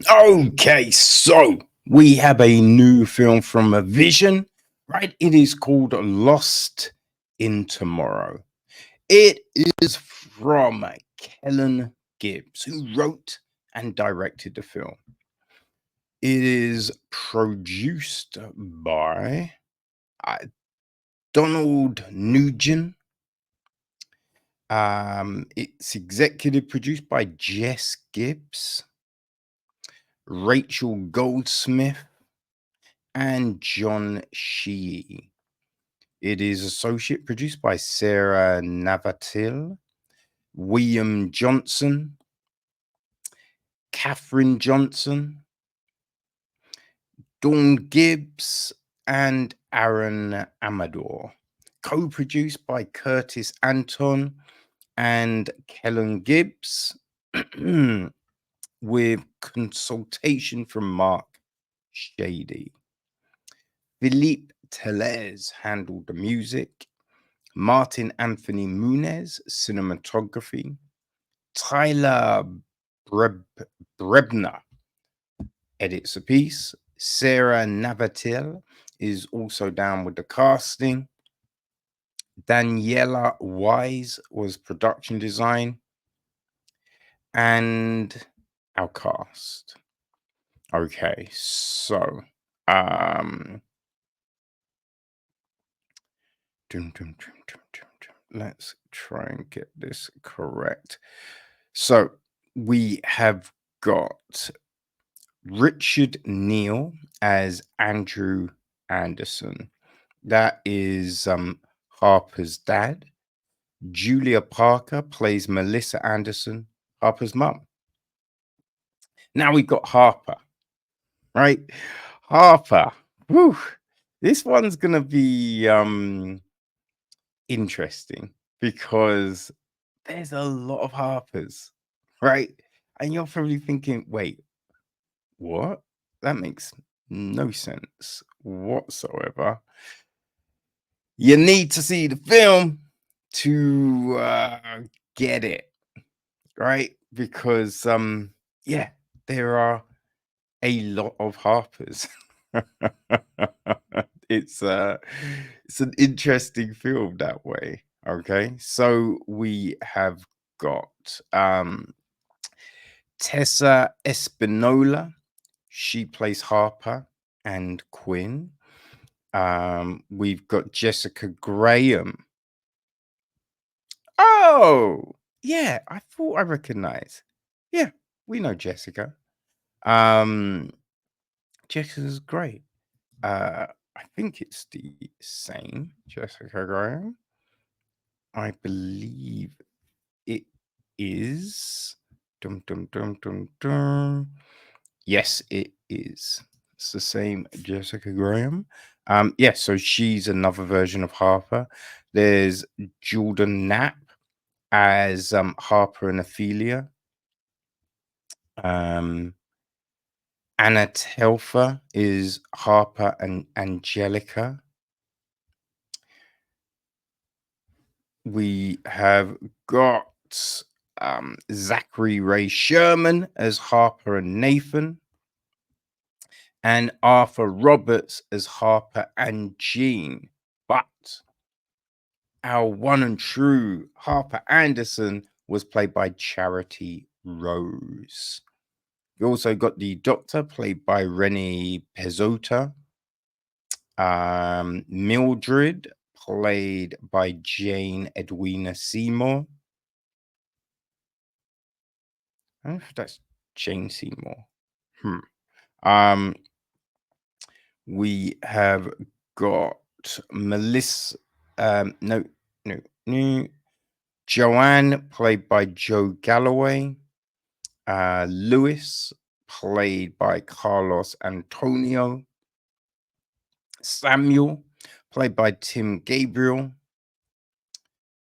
Okay, so we have a new film from a Vision, right? It is called Lost in Tomorrow. It is from Kellen Gibbs, who wrote and directed the film. It is produced by uh, Donald Nugent. It's executive produced by Jess Gibbs, Rachel Goldsmith, and John Sheehy. It is associate produced by Sarah Navatil, William Johnson, Catherine Johnson, Dawn Gibbs, and Aaron Amador. Co-produced by Curtis Anton and Kellen Gibbs, with consultation from Mark Shady. Philippe Telez handled the music. Martin Anthony Munez, cinematography. Tyler Brebner edits a piece. Sarah Navatil is also down with the casting. Daniela Wise was production design. And our cast. Okay, so um let's try and get this correct. So we have got Richard Neal as Andrew Anderson. That is Harper's dad. Julia Parker plays Melissa Anderson, Harper's mum. Now we've got Harper, right? Harper. Whew. This one's gonna be interesting because there's a lot of Harpers, right? And you're probably thinking, wait, what? That makes no sense whatsoever. You need to see the film to get it, right? Because yeah, there are a lot of Harpers. it's an interesting film that way. Okay, so we have got Tessa Espinola. She plays Harper and Quinn. We've got Jessica Graham. Oh, yeah, I thought I recognized. Yeah, we know Jessica. Jessica's great. I think it's the same Jessica Graham. I believe it is. Dum dum dum dum dum. Yes, it is. It's the same Jessica Graham. Yeah, so she's another version of Harper. There's Jordan Knapp as Harper and Ophelia. Anna Telfer is Harper and Angelica. We have got Zachary Ray Sherman as Harper and Nathan. And Arthur Roberts as Harper and Jean. But our one and true Harper Anderson was played by Charity Rose. We also got the Doctor, played by Renee Pezota. Mildred, played by Jane Edwina Seymour. I don't know if that's Jane Seymour. We have got Melissa. No. Joanne, played by Joe Galloway. Lewis, played by Carlos Antonio. Samuel, played by Tim Gabriel.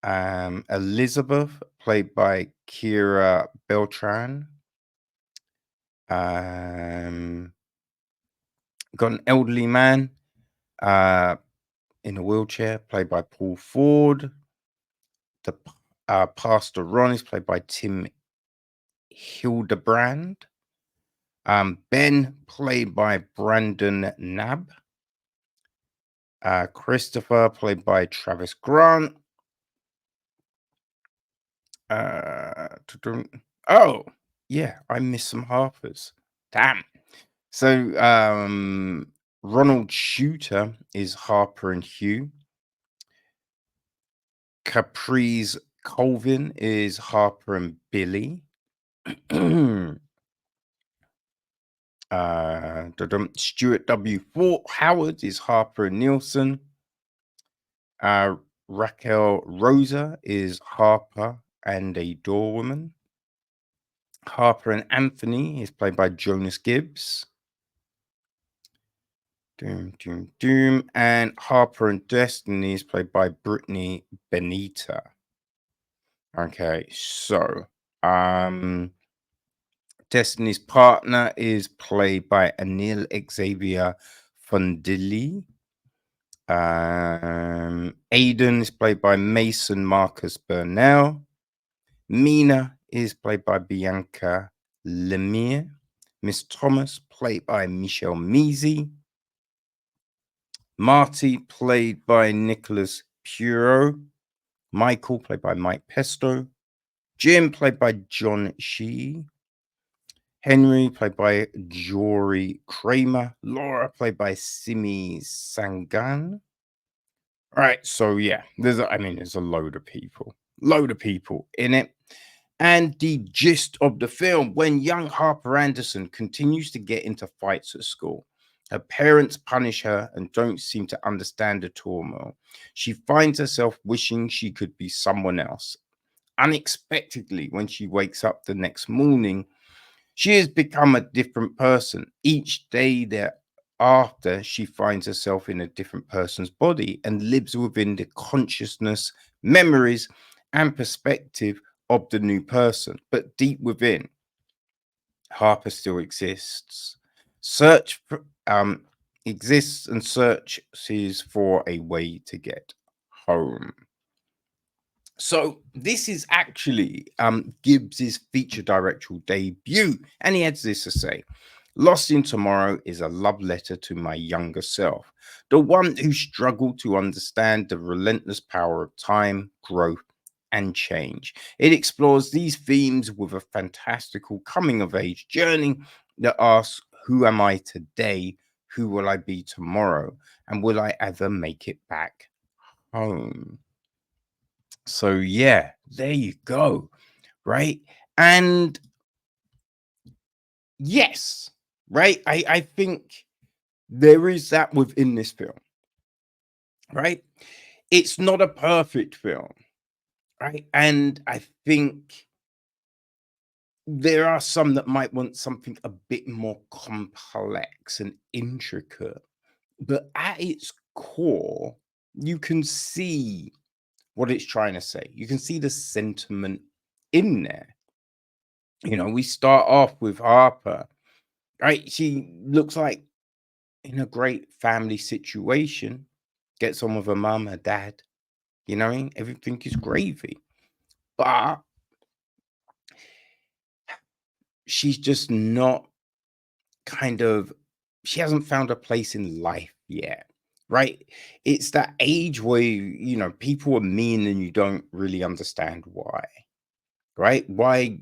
Elizabeth, played by Kira Beltran. Got an elderly man in a wheelchair, played by Paul Ford. The Pastor Ron is played by Tim Hildebrand. Ben, played by Brandon Nab. Christopher, played by Travis Grant. Oh, yeah, I missed some Harpers. Damn. So, Ronald Shooter is Harper and Hugh. Caprice Colvin is Harper and Billy. Stuart W. Fort Howard is Harper and Nielsen. Raquel Rosa is Harper and a doorwoman. Harper and Anthony is played by Jonas Gibbs. And Harper and Destiny is played by Brittany Benita. Okay, so Destiny's partner is played by Anil Xavier Fundili. Aiden is played by Mason Marcus Burnell. Mina is played by Bianca Lemire. Miss Thomas, played by Michelle Measy. Marty, played by Nicholas Puro. Michael, played by Mike Pesto. Jim, played by John Shee. Henry, played by Jory Kramer. Laura, played by Simi Sangan. All right, so yeah, there's a load of people in it. And the gist of the film: when young Harper Anderson continues to get into fights at school, her parents punish her and don't seem to understand the turmoil. She finds herself wishing she could be someone else. Unexpectedly, when she wakes up the next morning, she has become a different person. Each day thereafter, she finds herself in a different person's body and lives within the consciousness, memories, and perspective of the new person. But deep within, Harper still exists. Search for, exists and searches for a way to get home. So this is actually Gibbs's feature directorial debut, and he has this to say: Lost in Tomorrow is a love letter to my younger self, the one who struggled to understand the relentless power of time, growth, and change. It explores these themes with a fantastical coming of age journey that asks, who am I today? Who will I be tomorrow? And will I ever make it back home? So yeah, there you go. Right. And yes, right. I think there is that within this film. Right. It's not a perfect film. Right. And I think there are some that might want something a bit more complex and intricate. But at its core, you can see what it's trying to say. You can see the sentiment in there. You know, we start off with Harper, right? She looks like in a great family situation, gets on with her mum, her dad, you know what I mean? Everything is gravy. But she's just not she hasn't found a place in life yet, right? It's that age where, people are mean and you don't really understand why, right? Why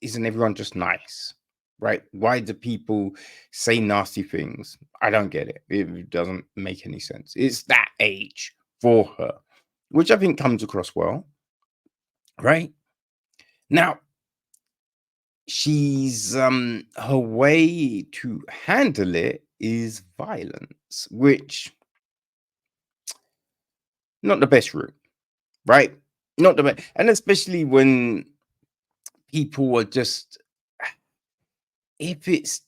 isn't everyone just nice? Right? Why do people say nasty things? I don't get it. It doesn't make any sense. It's that age for her, which I think comes across well. Right? Now, she's her way to handle it is violence, which not the best route, right? Not the best, and especially when people are just if it's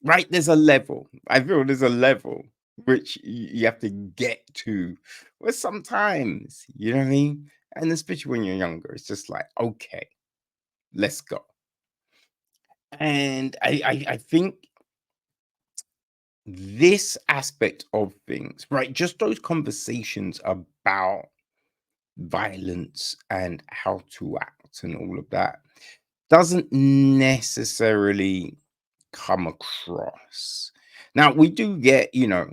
right, there's a level. I feel there's a level which you have to get to. Well, sometimes, you know what I mean? And especially when you're younger, it's just like, okay, let's go. And I think this aspect of things, right? Just those conversations about violence and how to act and all of that doesn't necessarily come across. Now we do get, her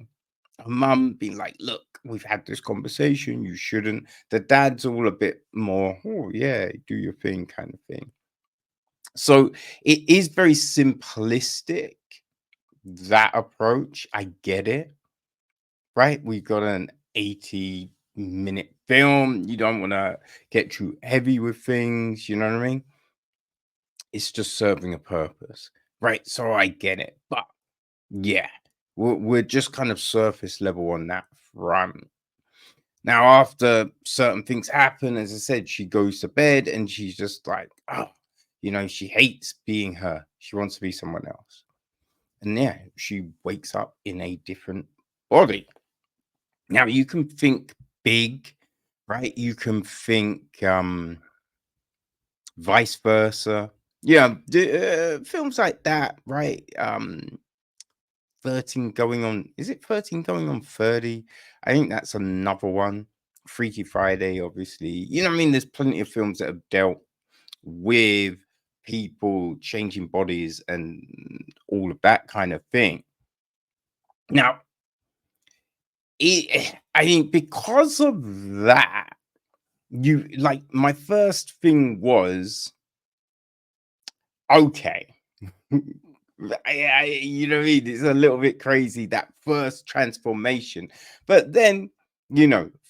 mum being like, "Look, we've had this conversation. You shouldn't." The dad's all a bit more, "Oh yeah, do your thing," kind of thing. So it is very simplistic, that approach. I get it, right? We've got an 80-minute film. You don't want to get too heavy with things. You know what I mean? It's just serving a purpose, right? So I get it. But yeah, we're just kind of surface level on that front. Now, after certain things happen, as I said, she goes to bed and she's just like, oh, she hates being her. She wants to be someone else. And yeah, she wakes up in a different body. Now, you can think big, right? You can think vice versa. Yeah, films like that, right? 13 going on, is it 13 going on 30? I think that's another one. Freaky Friday, obviously. You know what I mean? There's plenty of films that have dealt with people changing bodies and all of that kind of thing. Now, I think because of that, you like my first thing was okay. You know what I mean? It's a little bit crazy that first transformation, but then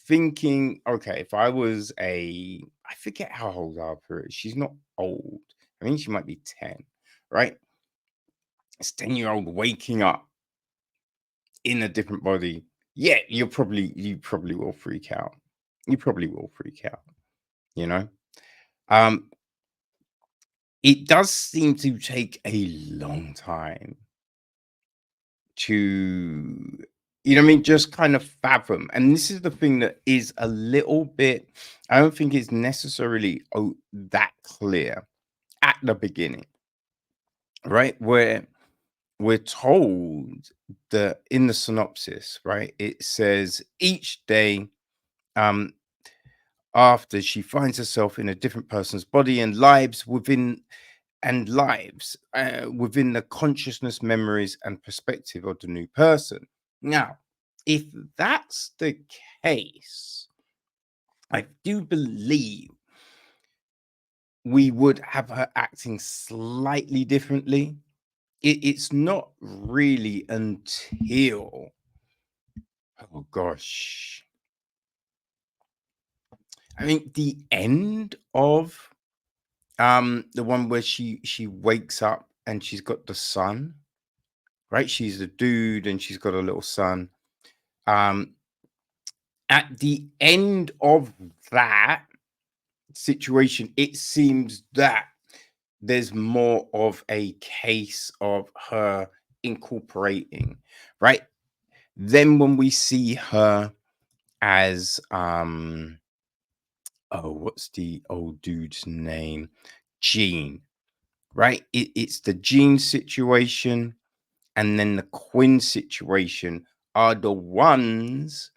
thinking, okay, if I was I forget how old Harper is. She's not old. I mean, she might be 10, right? It's 10-year-old waking up in a different body. Yeah, you probably will freak out. You probably will freak out. You know, um, it does seem to take a long time to what I mean, just kind of fathom. And this is the thing that is a little bit, I don't think it's necessarily that clear at the beginning, right? Where we're told that in the synopsis, right, it says each day um after she finds herself in a different person's body and lives within the consciousness, memories, and perspective of the new person. Now, if that's the case, I do believe we would have her acting slightly differently. It's not really until, oh gosh, I mean, the end of the one where she wakes up and she's got the son, right? She's a dude and she's got a little son. Um, at the end of that situation, it seems that there's more of a case of her incorporating, right? Then when we see her as oh, what's the old dude's name? Gene, right? It's the Gene situation and then the Quinn situation are the ones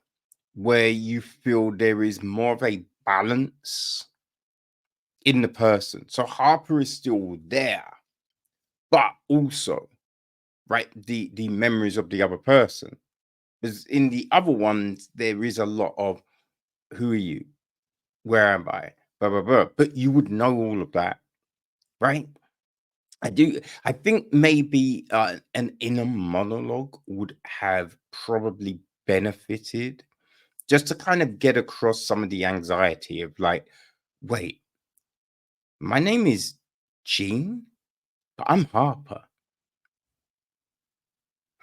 where you feel there is more of a balance in the person. So Harper is still there, but also, right, the memories of the other person. Because in the other ones, there is a lot of who are you? Where am I? Blah blah blah. But you would know all of that, right? I think maybe an inner monologue would have probably benefited just to kind of get across some of the anxiety of like, wait, my name is Gene, but I'm Harper.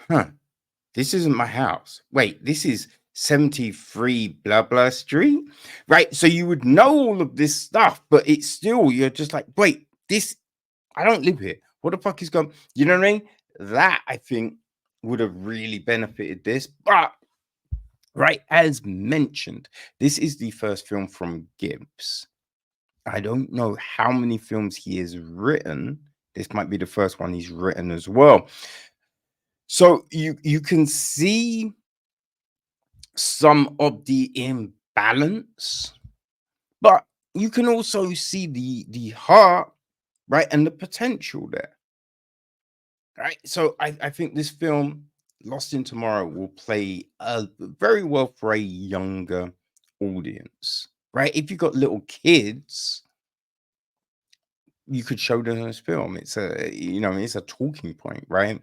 Huh. This isn't my house. Wait, this is 73 blah blah street. Right. So you would know all of this stuff, but it's still, you're just like, wait, this, I don't live here. What the fuck is going? You know what I mean? That I think would have really benefited this. But right, as mentioned, this is the first film from Gibbs. I don't know how many films he has written. This might be the first one he's written as well. So you can see some of the imbalance, but you can also see the heart, right, and the potential there. Right. So I think this film, Lost in Tomorrow, will play very well for a younger audience. Right. If you've got little kids, you could show them this film. It's it's a talking point, right?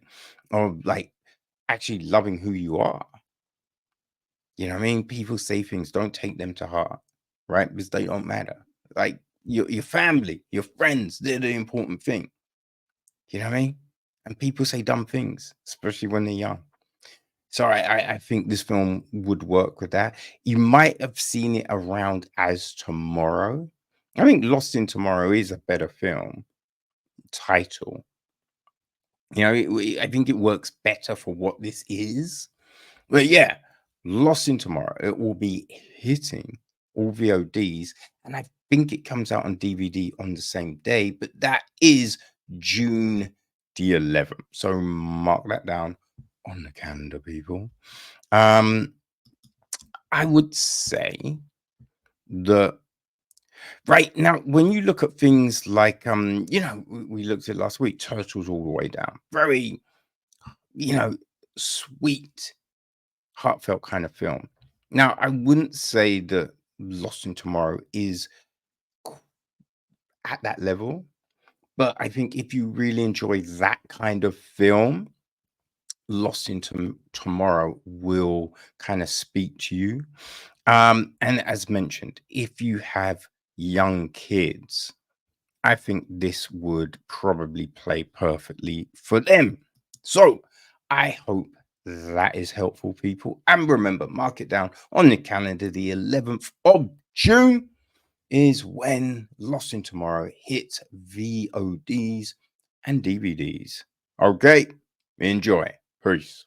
Of like actually loving who you are. You know what I mean? People say things, don't take them to heart, right? Because they don't matter. Like your family, your friends, they're the important thing. You know what I mean? And people say dumb things, especially when they're young. So I think this film would work with that. You might have seen it around as Tomorrow. I think Lost in Tomorrow is a better film title. I think it works better for what this is. But yeah, Lost in Tomorrow, it will be hitting all VODs, and I think it comes out on DVD on the same day, but that is June the 11th. So mark that down on the calendar, people. Um, I would say that right now, when you look at things like we looked at last week, Turtles All the Way Down, very, you know, sweet heartfelt kind of film. Now, I wouldn't say that Lost in Tomorrow is at that level, but I think if you really enjoy that kind of film, Lost in Tomorrow will kind of speak to you. And as mentioned, if you have young kids, I think this would probably play perfectly for them. So I hope that is helpful, people. And remember, mark it down on the calendar. The 11th of June is when Lost in Tomorrow hits VODs and DVDs. Okay, enjoy. Peace.